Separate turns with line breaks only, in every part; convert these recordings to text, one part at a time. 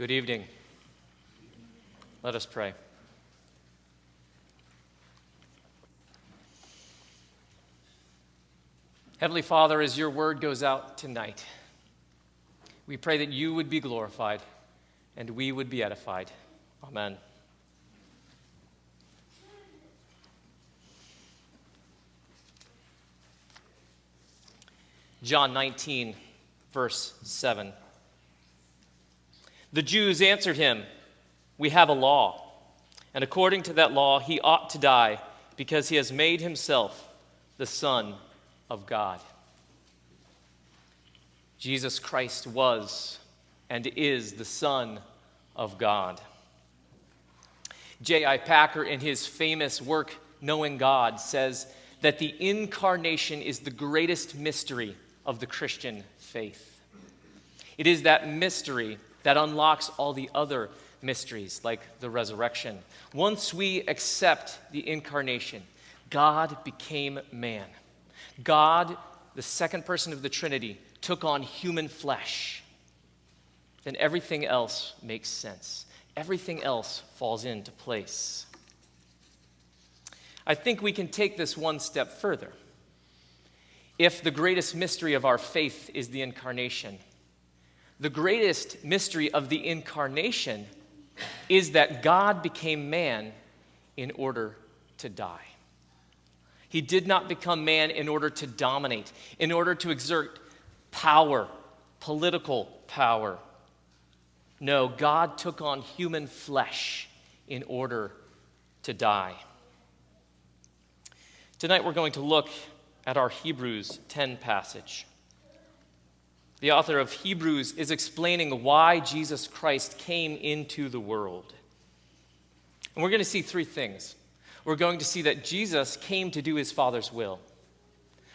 Good evening. Let us pray. Heavenly Father, as your word goes out tonight, we pray that you would be glorified and we would be edified. Amen. John 19, verse 7. The Jews answered him, "We have a law, and according to that law he ought to die because he has made himself the Son of God." Jesus Christ was and is the Son of God. J.I. Packer, in his famous work, Knowing God, says that the Incarnation is the greatest mystery of the Christian faith. It is that mystery that unlocks all the other mysteries, like the resurrection. Once we accept the Incarnation, God became man. God, the second person of the Trinity, took on human flesh. Then everything else makes sense. Everything else falls into place. I think we can take this one step further. If the greatest mystery of our faith is the Incarnation, the greatest mystery of the Incarnation is that God became man in order to die. He did not become man in order to dominate, in order to exert power, political power. No, God took on human flesh in order to die. Tonight we're going to look at our Hebrews 10 passage. The author of Hebrews is explaining why Jesus Christ came into the world. And we're going to see three things. We're going to see that Jesus came to do his Father's will.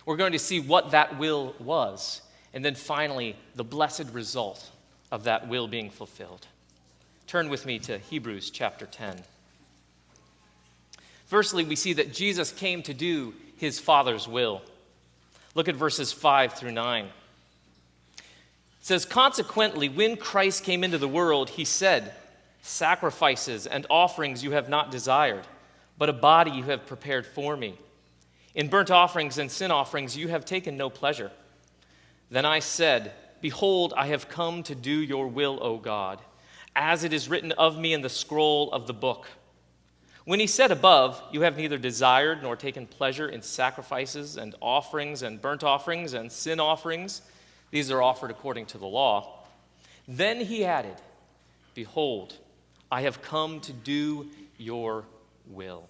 We're going to see what that will was. And then finally, the blessed result of that will being fulfilled. Turn with me to Hebrews chapter 10. Firstly, we see that Jesus came to do his Father's will. Look at verses 5 through 9. It says, "Consequently, when Christ came into the world, he said, 'Sacrifices and offerings you have not desired, but a body you have prepared for me. In burnt offerings and sin offerings you have taken no pleasure.' Then I said, 'Behold, I have come to do your will, O God, as it is written of me in the scroll of the book.' When he said above, 'You have neither desired nor taken pleasure in sacrifices and offerings and burnt offerings and sin offerings,' these are offered according to the law. Then he added, 'Behold, I have come to do your will.'"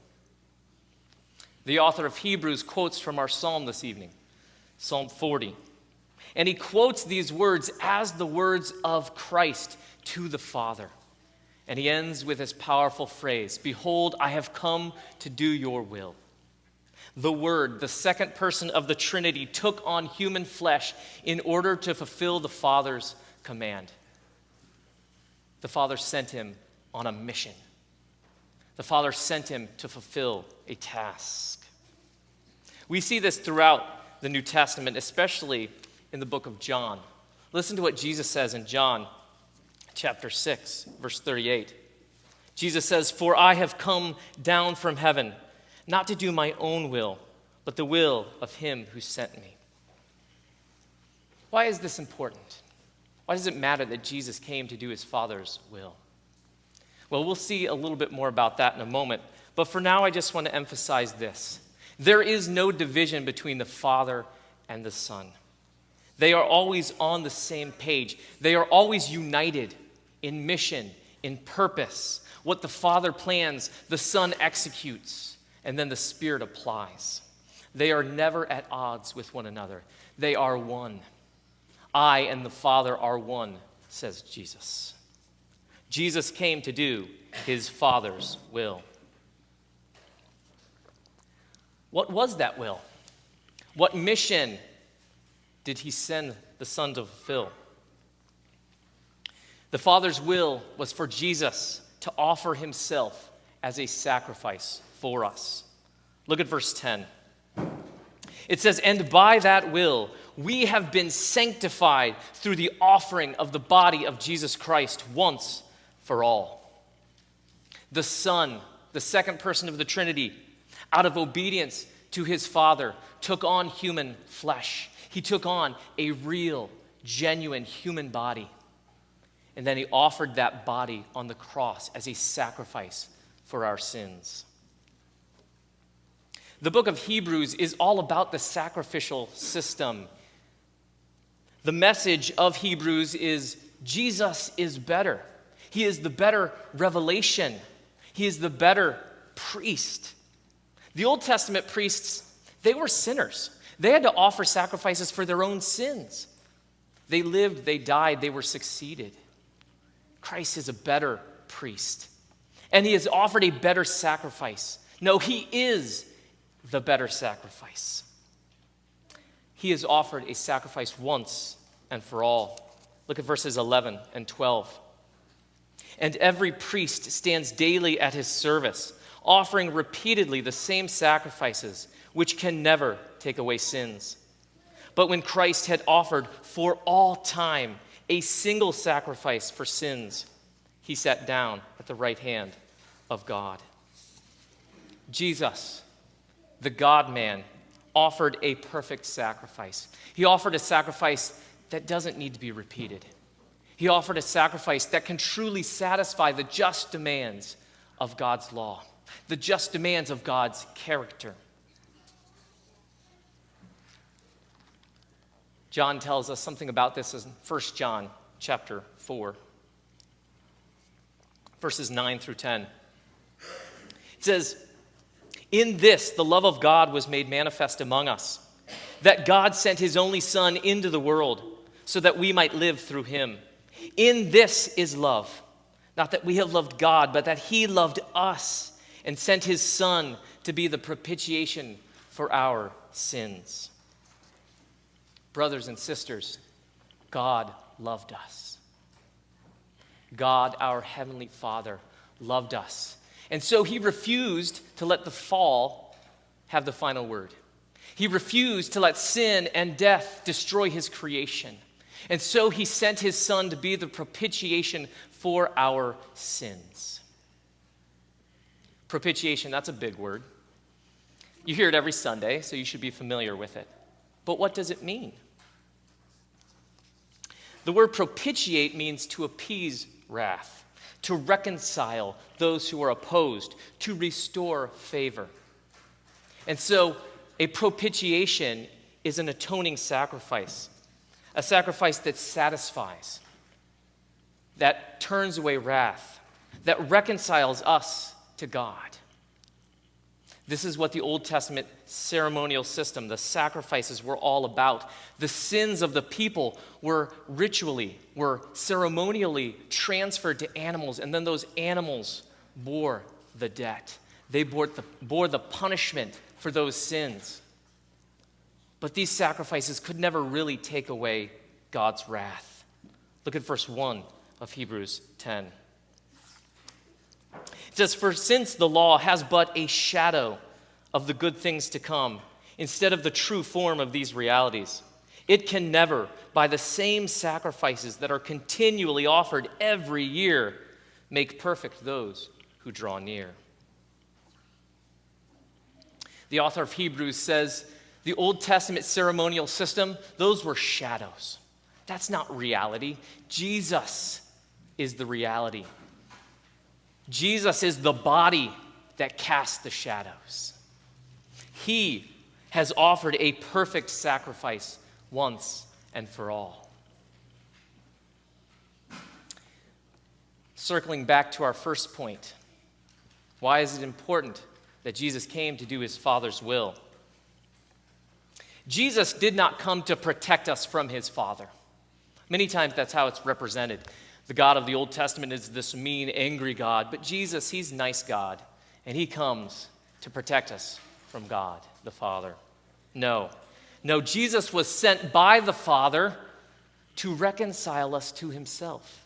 The author of Hebrews quotes from our psalm this evening, Psalm 40. And he quotes these words as the words of Christ to the Father. And he ends with this powerful phrase, "Behold, I have come to do your will." The Word, the second person of the Trinity, took on human flesh in order to fulfill the Father's command. The Father sent him on a mission. The Father sent him to fulfill a task. We see this throughout the New Testament, especially in the book of John. Listen to what Jesus says in John chapter 6, verse 38. Jesus says, "For I have come down from heaven, not to do my own will, but the will of him who sent me." Why is this important? Why does it matter that Jesus came to do his Father's will? Well, we'll see a little bit more about that in a moment. But for now, I just want to emphasize this. There is no division between the Father and the Son. They are always on the same page. They are always united in mission, in purpose. What the Father plans, the Son executes, and then the Spirit applies. They are never at odds with one another. They are one. I and the Father are one, says Jesus. Jesus came to do his Father's will. What was that will? What mission did he send the Son to fulfill? The Father's will was for Jesus to offer himself as a sacrifice for us. Look at verse 10. It says, "And by that will we have been sanctified through the offering of the body of Jesus Christ once for all. The Son, the second person of the Trinity, out of obedience to his Father, took on human flesh. He took on a real, genuine human body. And then he offered that body on the cross as a sacrifice for our sins. The book of Hebrews is all about the sacrificial system. The message of Hebrews is Jesus is better. He is the better revelation. He is the better priest. The Old Testament priests, they were sinners. They had to offer sacrifices for their own sins. They lived, they died, they were succeeded. Christ is a better priest. And he has offered a better sacrifice. No, he is the better sacrifice. He has offered a sacrifice once and for all. Look at verses 11 and 12. And every priest stands daily at his service, offering repeatedly the same sacrifices, which can never take away sins. But when Christ had offered for all time a single sacrifice for sins, he sat down at the right hand of God. Jesus, the God-man, offered a perfect sacrifice. He offered a sacrifice that doesn't need to be repeated. He offered a sacrifice that can truly satisfy the just demands of God's law, the just demands of God's character. John tells us something about this in 1 John chapter 4, verses 9 through 10. It says, "In this the love of God was made manifest among us, that God sent his only Son into the world so that we might live through him. In this is love, not that we have loved God, but that he loved us and sent his Son to be the propitiation for our sins." Brothers and sisters, God loved us. God, our Heavenly Father, loved us. And so he refused to let the fall have the final word. He refused to let sin and death destroy his creation. And so he sent his Son to be the propitiation for our sins. Propitiation, that's a big word. You hear it every Sunday, so you should be familiar with it. But what does it mean? The word propitiate means to appease wrath, to reconcile those who are opposed, to restore favor. And so a propitiation is an atoning sacrifice, a sacrifice that satisfies, that turns away wrath, that reconciles us to God. This is what the Old Testament ceremonial system, the sacrifices, were all about. The sins of the people were ceremonially transferred to animals, and then those animals bore the debt. They bore the punishment for those sins. But these sacrifices could never really take away God's wrath. Look at verse 1 of Hebrews 10. It says, "For since the law has but a shadow of the good things to come, instead of the true form of these realities, it can never, by the same sacrifices that are continually offered every year, make perfect those who draw near." The author of Hebrews says the Old Testament ceremonial system, those were shadows. That's not reality. Jesus is the reality. Jesus is the body that casts the shadows. He has offered a perfect sacrifice once and for all. Circling back to our first point, why is it important that Jesus came to do his Father's will? Jesus did not come to protect us from his Father. Many times that's how it's represented. The God of the Old Testament is this mean, angry God, but Jesus, he's a nice God, and he comes to protect us from God, the Father. No, Jesus was sent by the Father to reconcile us to himself.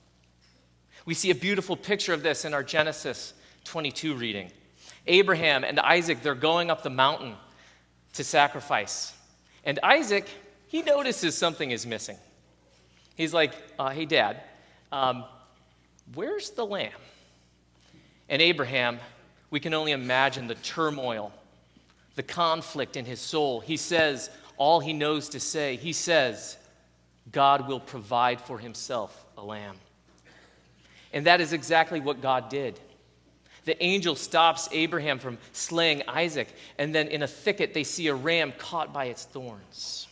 We see a beautiful picture of this in our Genesis 22 reading. Abraham and Isaac, they're going up the mountain to sacrifice. And Isaac, he notices something is missing. He's like, "Hey, Dad, Where's the lamb? And Abraham, we can only imagine the turmoil, the conflict in his soul. He says all he knows to say. He says, God will provide for himself a lamb. And that is exactly what God did. The angel stops Abraham from slaying Isaac, and then in a thicket they see a ram caught by its thorns.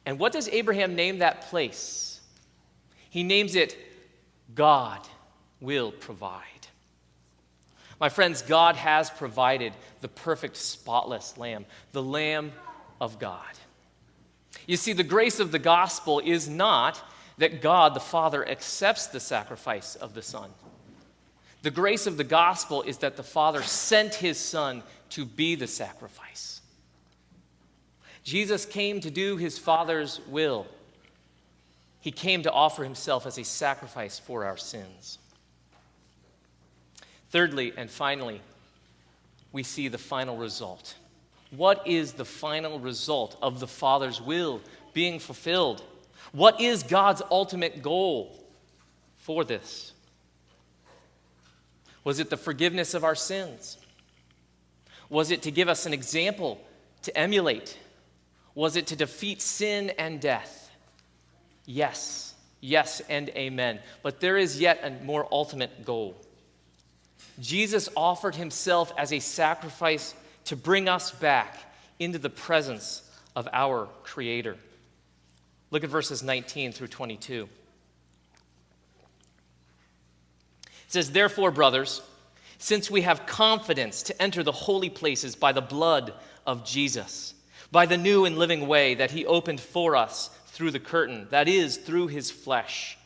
And what does Abraham name that place? He names it, God will provide. My friends, God has provided the perfect, spotless lamb, the Lamb of God. You see, the grace of the gospel is not that God the Father accepts the sacrifice of the Son. The grace of the gospel is that the Father sent his Son to be the sacrifice. Jesus came to do his Father's will. He came to offer himself as a sacrifice for our sins. Thirdly and finally, we see the final result. What is the final result of the Father's will being fulfilled? What is God's ultimate goal for this? Was it the forgiveness of our sins? Was it to give us an example to emulate? Was it to defeat sin and death? Yes, yes, and amen. But there is yet a more ultimate goal. Jesus offered himself as a sacrifice to bring us back into the presence of our Creator. Look at verses 19 through 22. It says, "Therefore, brothers, since we have confidence to enter the holy places by the blood of Jesus, by the new and living way that he opened for us through the curtain, that is, through his flesh.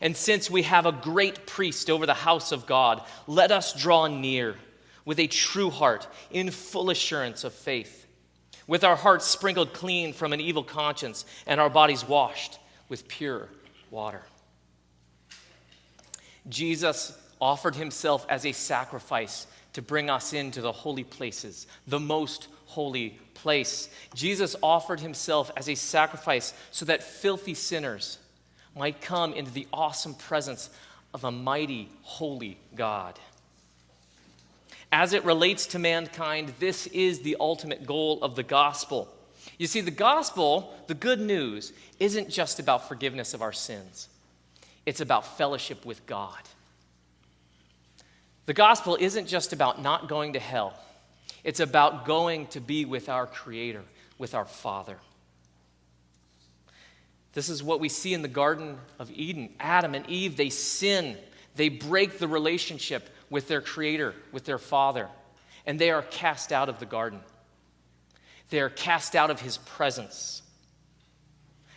And since we have a great priest over the house of God, let us draw near with a true heart in full assurance of faith, with our hearts sprinkled clean from an evil conscience and our bodies washed with pure water." Jesus offered himself as a sacrifice to bring us into the holy places, the most holy place. Jesus offered himself as a sacrifice so that filthy sinners might come into the awesome presence of a mighty, holy God. As it relates to mankind, this is the ultimate goal of the gospel. You see, the gospel, the good news, isn't just about forgiveness of our sins. It's about fellowship with God. The gospel isn't just about not going to hell. It's about going to be with our Creator, with our Father. This is what we see in the Garden of Eden. Adam and Eve, they sin. They break the relationship with their Creator, with their Father, and they are cast out of the garden. They are cast out of his presence.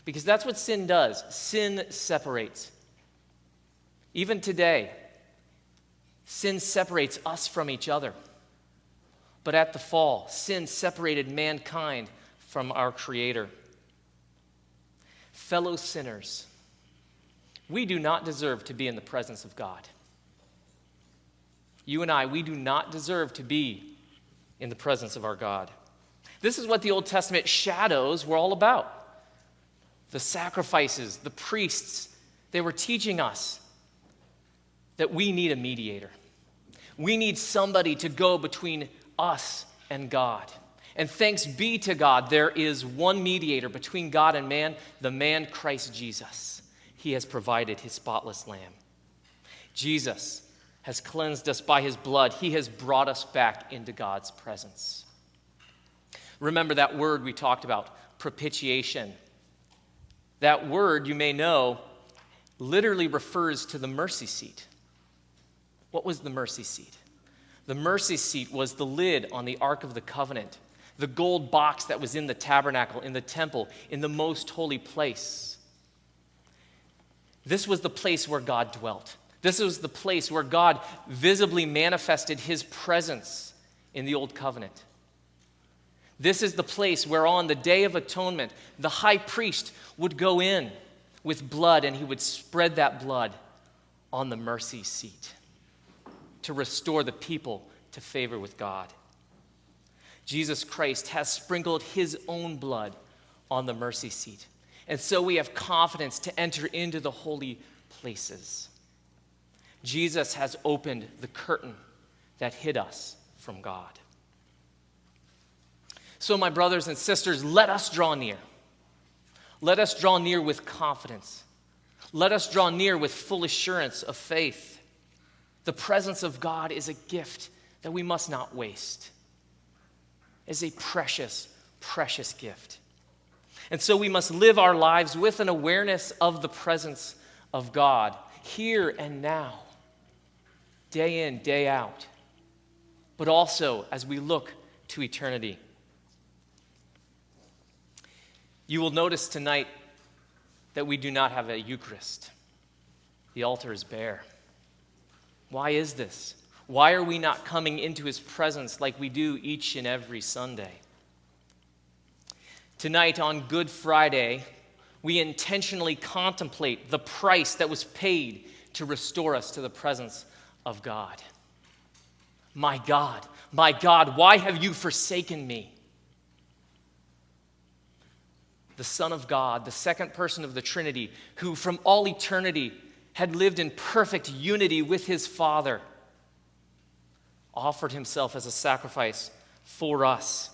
Because that's what sin does. Sin separates. Even today, sin separates us from each other. But at the fall, sin separated mankind from our Creator. Fellow sinners, we do not deserve to be in the presence of God. You and I, we do not deserve to be in the presence of our God. This is what the Old Testament shadows were all about. The sacrifices, the priests, they were teaching us that we need a mediator. We need somebody to go between us and God. And thanks be to God, there is one mediator between God and man, the man Christ Jesus. He has provided his spotless lamb. Jesus has cleansed us by his blood. He has brought us back into God's presence. Remember that word we talked about, propitiation. That word, you may know, literally refers to the mercy seat. What was the mercy seat? The mercy seat was the lid on the Ark of the Covenant, the gold box that was in the tabernacle, in the temple, in the most holy place. This was the place where God dwelt. This was the place where God visibly manifested his presence in the Old Covenant. This is the place where on the Day of Atonement, the high priest would go in with blood and he would spread that blood on the mercy seat to restore the people to favor with God. Jesus Christ has sprinkled his own blood on the mercy seat. And so we have confidence to enter into the holy places. Jesus has opened the curtain that hid us from God. So, my brothers and sisters, let us draw near. Let us draw near with confidence. Let us draw near with full assurance of faith. The presence of God is a gift that we must not waste. It's a precious, precious gift. And so we must live our lives with an awareness of the presence of God, here and now, day in, day out, but also as we look to eternity. You will notice tonight that we do not have a Eucharist. The altar is bare. Why is this? Why are we not coming into his presence like we do each and every Sunday? Tonight on Good Friday, we intentionally contemplate the price that was paid to restore us to the presence of God. My God, why have you forsaken me? The Son of God, the second person of the Trinity, who from all eternity had lived in perfect unity with his Father, offered himself as a sacrifice for us.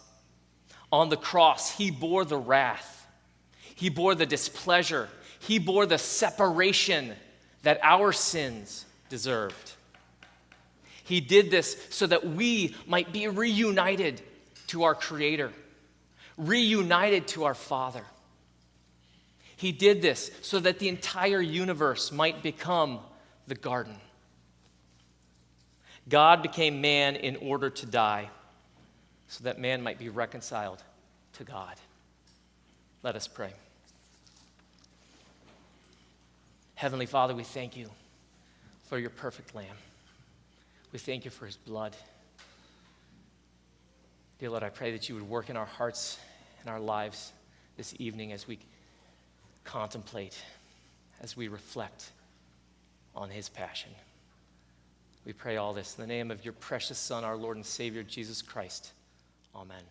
On the cross, he bore the wrath. He bore the displeasure. He bore the separation that our sins deserved. He did this so that we might be reunited to our Creator, reunited to our Father. He did this so that the entire universe might become the garden. God became man in order to die, so that man might be reconciled to God. Let us pray. Heavenly Father, we thank you for your perfect Lamb. We thank you for his blood. Dear Lord, I pray that you would work in our hearts and our lives this evening as we contemplate, as we reflect on his passion. We pray all this in the name of your precious Son, our Lord and Savior, Jesus Christ. Amen.